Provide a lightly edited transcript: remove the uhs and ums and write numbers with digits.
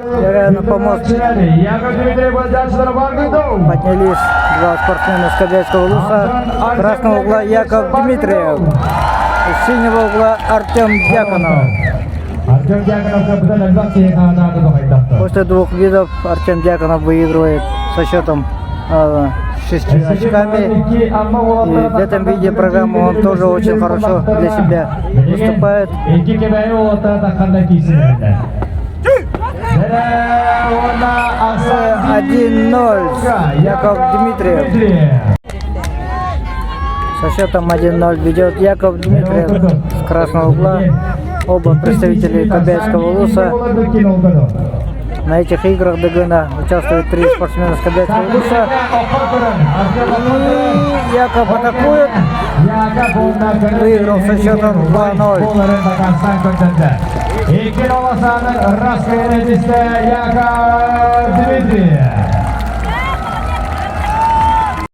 Реально помочь. Поднялись два спортсмена с Кобяйского Луса. Красного угла Яков Дмитриев. Из синего угла Артем Дьяконов. После двух видов Артем Дьяконов выигрывает со счетом 6 очками. И в этом виде программы он тоже очень хорошо для себя выступает. 1-0 Яков Дмитриев. Со счетом 1-0 ведет Яков Дмитриев с красного угла. Оба представители Кобяйского Луса. На этих играх ДГН участвуют 3 спортсмена с Кобяйского Луса. И Яков атакует. Выиграл со счетом 2-0. Ikki olasaning Rossiya Yakov Dmitriyev.